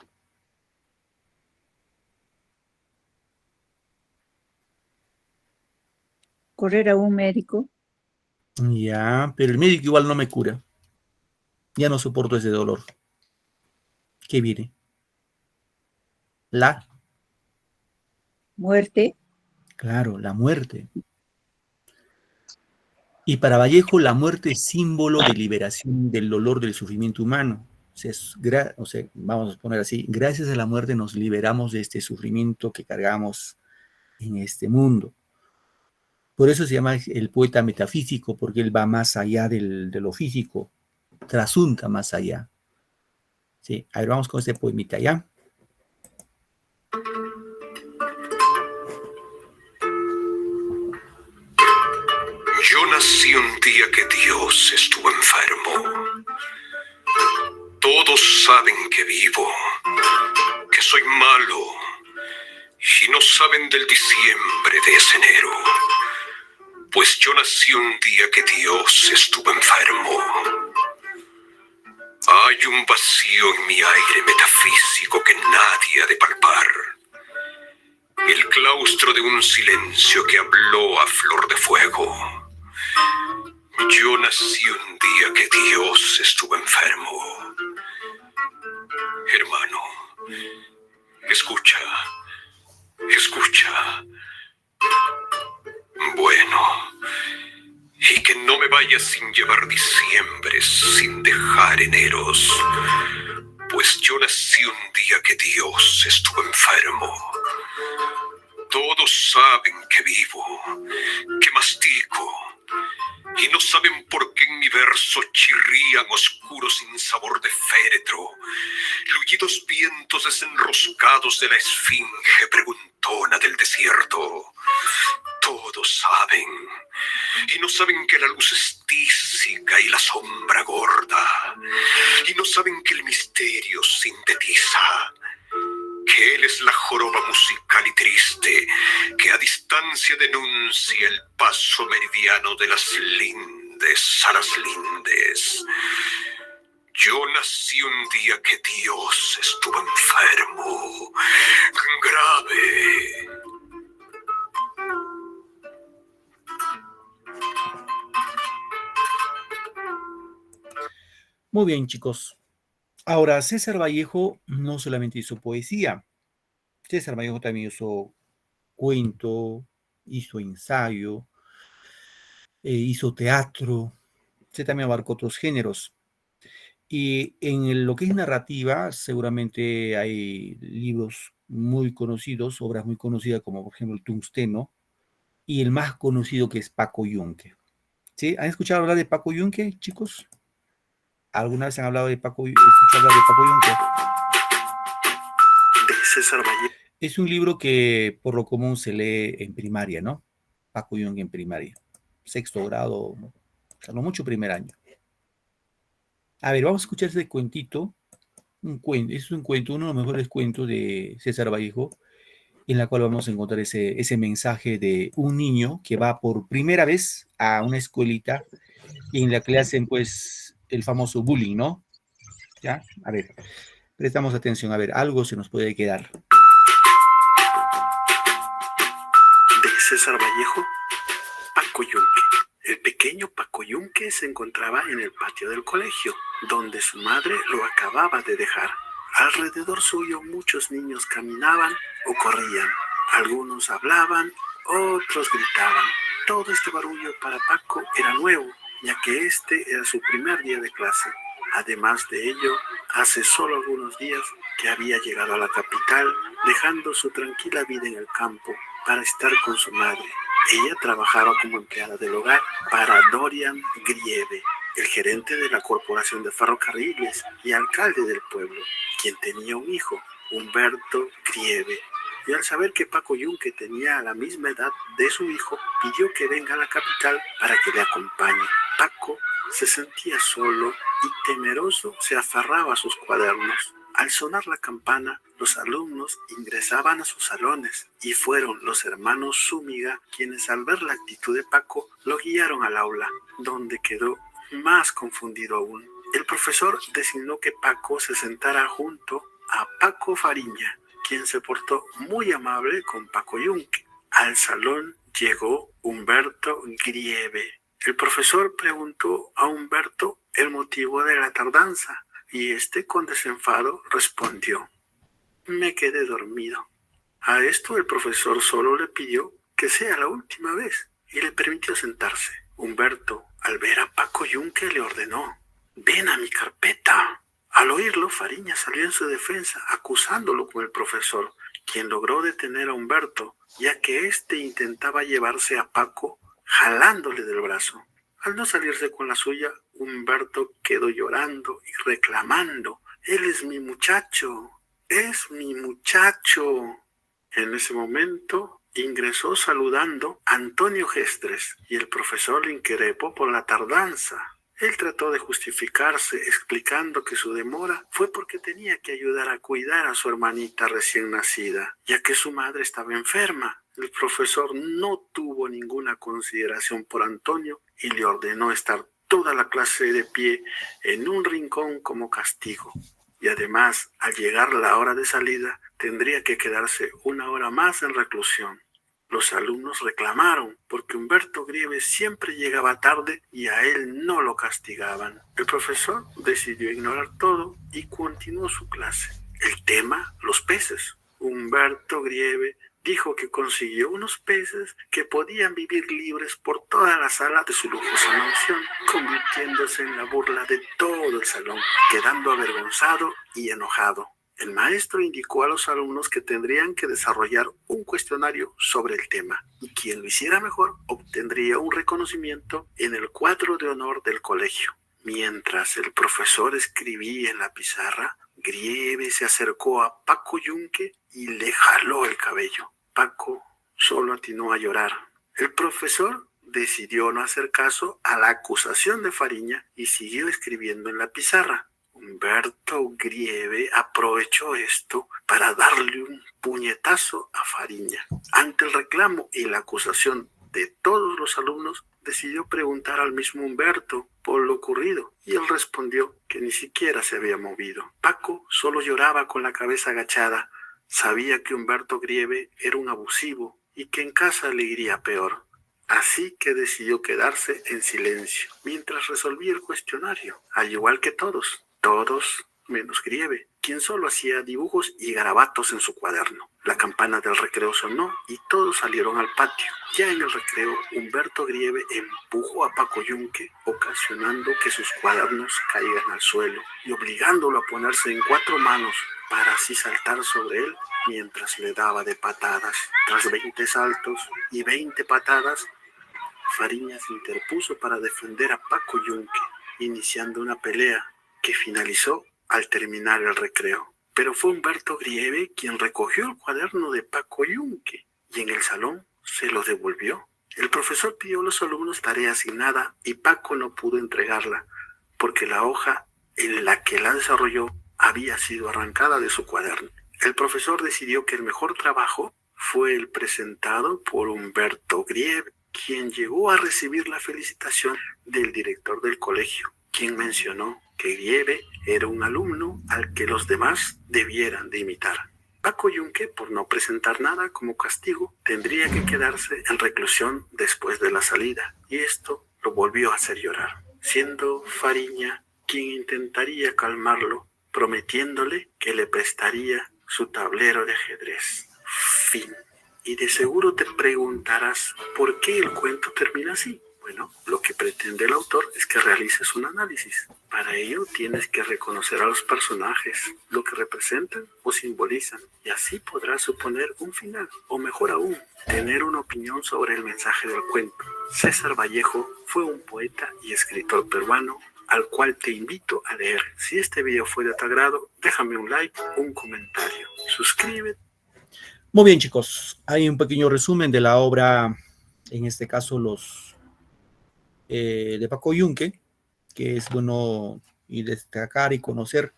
Correr a un médico. Ya, pero el médico igual no me cura. Ya no soporto ese dolor. ¿Qué viene? La, muerte, claro, la muerte. Y para Vallejo, la muerte es símbolo de liberación del dolor, del sufrimiento humano. O sea, vamos a poner así, gracias a la muerte nos liberamos de este sufrimiento que cargamos en este mundo. Por eso se llama el poeta metafísico, porque él va más allá de lo físico, trasunta más allá. Sí, a ver, vamos con este poemita ya. Yo nací un día que Dios estuvo enfermo. Todos saben que vivo, que soy malo, y no saben del diciembre de ese enero. Pues yo nací un día que Dios estuvo enfermo. Hay un vacío en mi aire metafísico que nadie ha de palpar. El claustro de un silencio que habló a flor de fuego. Yo nací un día que Dios estuvo enfermo. Hermano, escucha, escucha. Bueno, y que no me vaya sin llevar diciembres, sin dejar eneros, pues yo nací un día que Dios estuvo enfermo. Todos saben que vivo, que mastico, y no saben por qué en mi verso chirrían oscuros sin sabor de féretro, luyidos vientos desenroscados de la esfinge preguntona del desierto. Todos saben, y no saben que la luz es tísica y la sombra gorda, y no saben que el misterio sintetiza, que él es la joroba musical y triste que a distancia denuncia el paso meridiano de las lindes a las lindes. Yo nací un día que Dios estuvo enfermo, grave. Muy bien, chicos. Ahora, César Vallejo no solamente hizo poesía. César Vallejo también hizo cuento, hizo ensayo, hizo teatro. Se también abarcó otros géneros. Y en lo que es narrativa, seguramente hay libros muy conocidos, obras muy conocidas, como por ejemplo El Tungsteno, y el más conocido que es Paco Yunque. ¿Sí? ¿Han escuchado hablar de Paco Yunque, chicos? ¿Alguna vez han hablado de Paco Yunque? De César Vallejo. Es un libro que por lo común se lee en primaria, ¿no? Paco Yunque en primaria. Sexto grado, ¿no? A lo mucho primer año. A ver, vamos a escuchar este cuentito. Un cuento, es un cuento, uno de los mejores cuentos de César Vallejo, en la cual vamos a encontrar ese mensaje de un niño que va por primera vez a una escuelita y en la que le hacen pues el famoso bullying, ¿no? ¿Ya? A ver, prestamos atención, a ver, algo se nos puede quedar. De César Vallejo, Paco Yunque. El pequeño Paco Yunque se encontraba en el patio del colegio, donde su madre lo acababa de dejar. Alrededor suyo muchos niños caminaban o corrían. Algunos hablaban, otros gritaban. Todo este barullo para Paco era nuevo, ya que este era su primer día de clase. Además de ello, hace solo algunos días que había llegado a la capital, dejando su tranquila vida en el campo para estar con su madre. Ella trabajaba como empleada del hogar para Dorian Grieve, el gerente de la Corporación de Ferrocarriles y alcalde del pueblo, quien tenía un hijo, Humberto Grieve. Y al saber que Paco Yunque tenía la misma edad de su hijo, pidió que venga a la capital para que le acompañe. Paco se sentía solo y temeroso se aferraba a sus cuadernos. Al sonar la campana, los alumnos ingresaban a sus salones y fueron los hermanos Zúñiga quienes al ver la actitud de Paco lo guiaron al aula, donde quedó más confundido aún. El profesor designó que Paco se sentara junto a Paco Fariña, quien se portó muy amable con Paco Yunque. Al salón llegó Humberto Grieve. El profesor preguntó a Humberto el motivo de la tardanza y este con desenfado respondió: me quedé dormido. A esto el profesor solo le pidió que sea la última vez y le permitió sentarse. Humberto, al ver a Paco Yunque, le ordenó: ven a mi carpeta. Al oírlo, Fariña salió en su defensa, acusándolo con el profesor, quien logró detener a Humberto, ya que éste intentaba llevarse a Paco jalándole del brazo. Al no salirse con la suya, Humberto quedó llorando y reclamando: él es mi muchacho, es mi muchacho. En ese momento ingresó saludando a Antonio Gestres y el profesor le increpó por la tardanza. Él trató de justificarse explicando que su demora fue porque tenía que ayudar a cuidar a su hermanita recién nacida, ya que su madre estaba enferma. El profesor no tuvo ninguna consideración por Antonio y le ordenó estar toda la clase de pie en un rincón como castigo. Y además, al llegar la hora de salida, tendría que quedarse 1 hora más en reclusión. Los alumnos reclamaron porque Humberto Grieve siempre llegaba tarde y a él no lo castigaban. El profesor decidió ignorar todo y continuó su clase. El tema, los peces. Humberto Grieve dijo que consiguió unos peces que podían vivir libres por toda la sala de su lujosa mansión, convirtiéndose en la burla de todo el salón, quedando avergonzado y enojado. El maestro indicó a los alumnos que tendrían que desarrollar un cuestionario sobre el tema y quien lo hiciera mejor obtendría un reconocimiento en el cuadro de honor del colegio. Mientras el profesor escribía en la pizarra, Grieve se acercó a Paco Yunque y le jaló el cabello. Paco solo atinó a llorar. El profesor decidió no hacer caso a la acusación de Fariña y siguió escribiendo en la pizarra. Humberto Grieve aprovechó esto para darle un puñetazo a Fariña. Ante el reclamo y la acusación de todos los alumnos, decidió preguntar al mismo Humberto por lo ocurrido y él respondió que ni siquiera se había movido. Paco solo lloraba con la cabeza agachada. Sabía que Humberto Grieve era un abusivo y que en casa le iría peor. Así que decidió quedarse en silencio mientras resolvía el cuestionario, al igual que todos menos Grieve, quien solo hacía dibujos y garabatos en su cuaderno. La campana del recreo sonó y todos salieron al patio. Ya en el recreo, Humberto Grieve empujó a Paco Yunque, ocasionando que sus cuadernos caigan al suelo y obligándolo a ponerse en 4 manos para así saltar sobre él mientras le daba de patadas. Tras 20 saltos y 20 patadas, Fariña se interpuso para defender a Paco Yunque, iniciando una pelea que finalizó al terminar el recreo. Pero fue Humberto Grieve quien recogió el cuaderno de Paco Yunque y en el salón se lo devolvió. El profesor pidió a los alumnos tarea asignada y Paco no pudo entregarla porque la hoja en la que la desarrolló había sido arrancada de su cuaderno. El profesor decidió que el mejor trabajo fue el presentado por Humberto Grieve, quien llegó a recibir la felicitación del director del colegio, quien mencionó que Grieve era un alumno al que los demás debieran de imitar. Paco Yunque, por no presentar nada como castigo, tendría que quedarse en reclusión después de la salida, y esto lo volvió a hacer llorar, siendo Fariña quien intentaría calmarlo, prometiéndole que le prestaría su tablero de ajedrez. Fin. Y de seguro te preguntarás por qué el cuento termina así. Bueno, lo que pretende el autor es que realices un análisis. Para ello tienes que reconocer a los personajes, lo que representan o simbolizan, y así podrás suponer un final, o mejor aún, tener una opinión sobre el mensaje del cuento. César Vallejo fue un poeta y escritor peruano, al cual te invito a leer. Si este video fue de tu agrado, déjame un like, un comentario, suscríbete. Muy bien, chicos, hay un pequeño resumen de la obra, en este caso los de Paco Yunque, que es bueno y destacar y conocer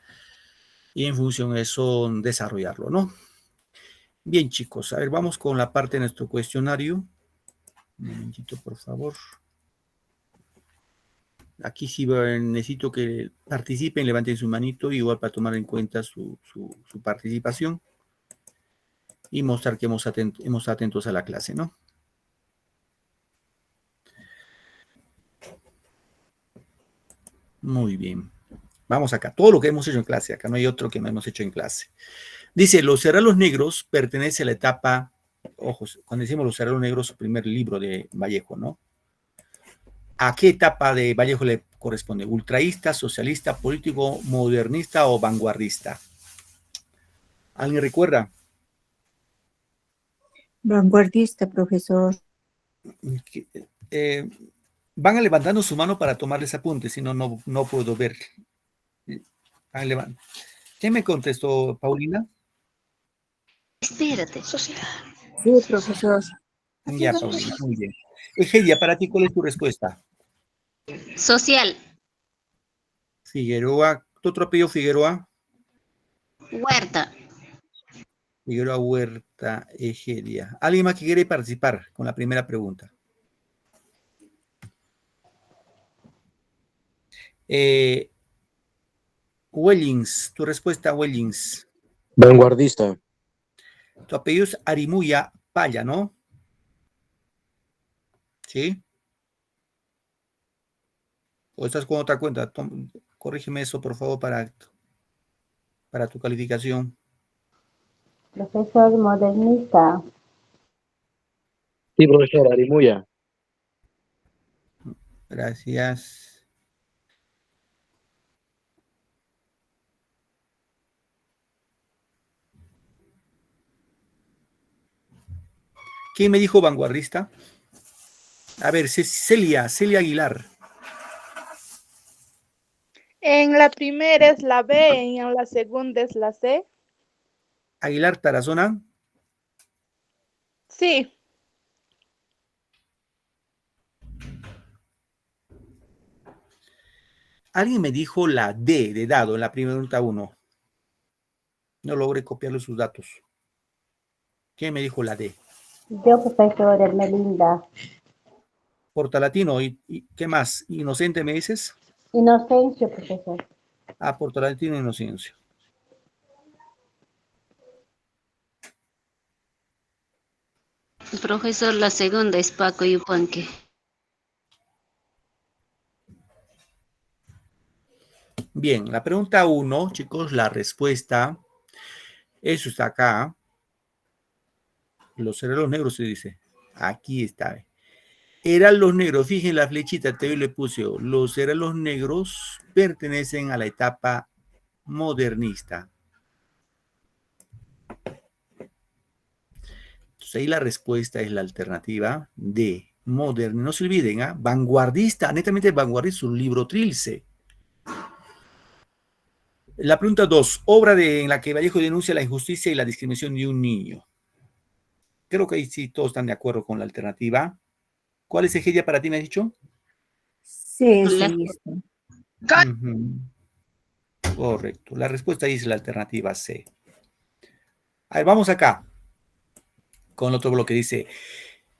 y en función de eso desarrollarlo, ¿no? Bien, chicos, a ver, vamos con la parte de nuestro cuestionario. Un momentito, por favor. Aquí sí necesito que participen, levanten su manito, igual para tomar en cuenta su participación y mostrar que hemos atentos a la clase, ¿no? Muy bien. Vamos acá. Todo lo que hemos hecho en clase. Acá no hay otro que no hemos hecho en clase. Dice, Los Herreros Negros pertenece a la etapa, ojos, cuando decimos Los Herreros Negros, su primer libro de Vallejo, ¿no? ¿A qué etapa de Vallejo le corresponde? ¿Ultraísta, socialista, político, modernista o vanguardista? ¿Alguien recuerda? Vanguardista, profesor. Van levantando su mano para tomarles apuntes, si no, no puedo ver. ¿Quién me contestó, Paulina? Espérate. Sí, profesor. Ya, Paulina, muy bien. Egedia, para ti, ¿cuál es tu respuesta? Social. Figueroa. ¿Tu otro apellido, Figueroa? Huerta. Figueroa Huerta, Egedia. ¿Alguien más que quiere participar con la primera pregunta? Wellings, tu respuesta, Wellings. Vanguardista. Tu apellido es Arimuya Paya, ¿no? ¿Sí? ¿O estás con otra cuenta? Corrígeme eso, por favor, para tu calificación. Profesor modernista. Sí, profesor, Arimuya. Gracias. ¿Quién me dijo vanguardista? A ver, Celia Aguilar. En la primera es la B y en la segunda es la C. Aguilar Tarazona. Sí. Alguien me dijo la D de dado en la primera pregunta 1. No logré copiarle sus datos. ¿Quién me dijo la D? Yo, profesor Hermelinda. Portalatino. ¿Y qué más? ¿Inocente me dices? Inocencio, profesor. Ah, Portalatino Inocencio. Profesor, la segunda es Paco Yupanqui. Bien, la pregunta 1, chicos, la respuesta, eso está acá. Los herreros negros se dice. Aquí está. Eran los negros, fíjense la flechita, te le puse. Los herreros negros pertenecen a la etapa modernista. Entonces ahí la respuesta es la alternativa D, moderno. No se olviden, vanguardista, netamente vanguardista, un libro trilce. La pregunta 2, obra en la que Vallejo denuncia la injusticia y la discriminación de un niño. Creo que ahí sí todos están de acuerdo con la alternativa. ¿Cuál es, Egedia, para ti, me has dicho? Sí, sí. Correcto. La respuesta ahí es la alternativa C. A ver, vamos acá con otro bloque. Dice,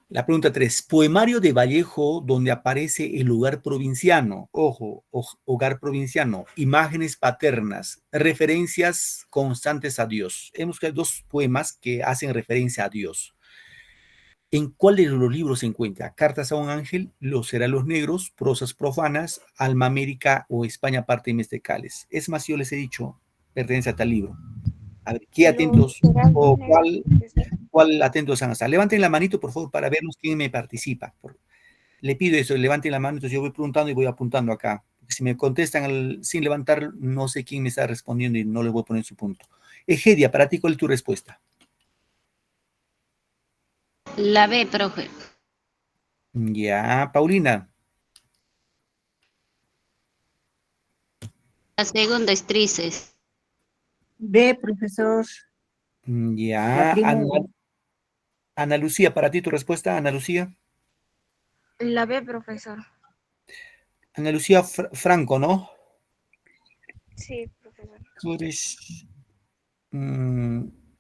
la pregunta 3, poemario de Vallejo donde aparece el lugar provinciano. Ojo, hogar provinciano, imágenes paternas, referencias constantes a Dios. Hemos creado 2 poemas que hacen referencia a Dios. ¿En cuál de los libros se encuentra? Cartas a un ángel, Los Herreros Negros, Prosas Profanas, Alma América o España Parte y Mestecales. Es más, yo les he dicho, pertenece a tal libro. A ver, ¿qué atentos o cuál atentos van a estar? Levanten la manito, por favor, para vernos quién me participa. Le pido eso, levanten la mano, entonces yo voy preguntando y voy apuntando acá. Si me contestan sin levantar, no sé quién me está respondiendo y no le voy a poner su punto. Egedia, para ti, ¿cuál es tu respuesta? La B, profe. Ya, Paulina. La segunda es Trices. B, profesor. Ya, Ana Lucía, para ti tu respuesta, Ana Lucía. La B, profesor. Ana Lucía Franco, ¿no? Sí, profesor. Tú eres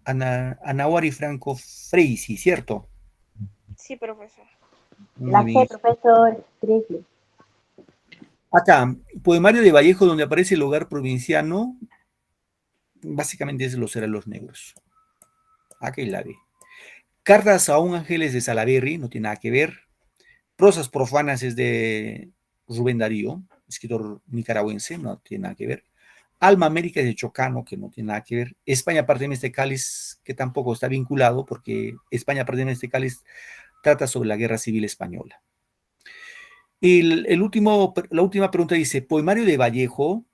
Anahuari Franco Freisi, ¿cierto? Sí, profesor. La C, profesor Trisley. Acá, poemario de Vallejo donde aparece el hogar provinciano, básicamente es Los Herreros Negros. Aquí la ve. Cartas a un ángeles de Salaberry, no tiene nada que ver. Prosas profanas es de Rubén Darío, escritor nicaragüense, no tiene nada que ver. Alma América es de Chocano, que no tiene nada que ver. España pertenece a Cáliz, que tampoco está vinculado, porque España pertenece a Cáliz trata sobre la Guerra Civil Española. Y la última pregunta dice, poemario de Vallejo,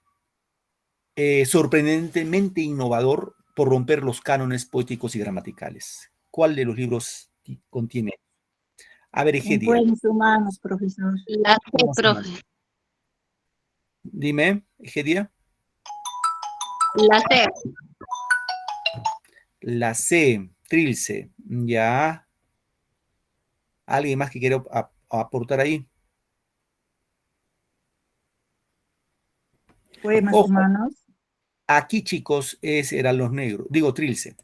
sorprendentemente innovador por romper los cánones poéticos y gramaticales. ¿Cuál de los libros contiene? A ver, Egedia. Buenos humanos, profesor. La C, profe. Dime, Egedia. La C. La C, Trilce. Ya. ¿Alguien más que quiera aportar ahí? Poemas Ojo, humanos. aquí, chicos, eran los negros. Digo, Trilce.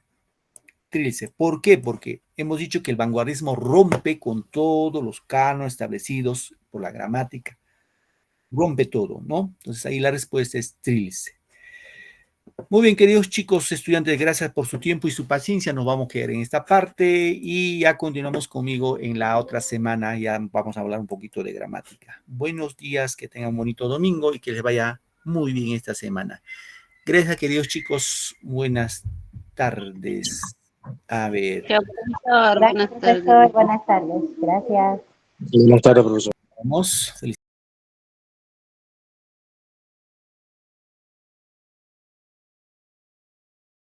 Trilce. ¿Por qué? Porque hemos dicho que el vanguardismo rompe con todos los cánones establecidos por la gramática. Rompe todo, ¿no? Entonces ahí la respuesta es Trilce. Muy bien, queridos chicos, estudiantes, gracias por su tiempo y su paciencia. Nos vamos a quedar en esta parte y ya continuamos conmigo en la otra semana. Ya vamos a hablar un poquito de gramática. Buenos días, que tengan un bonito domingo y que les vaya muy bien esta semana. Gracias, queridos chicos. Buenas tardes. A ver. Chao, profesor. Gracias, profesor. Buenas tardes. Gracias. Buenas tardes, profesor. Vamos. Felicidades.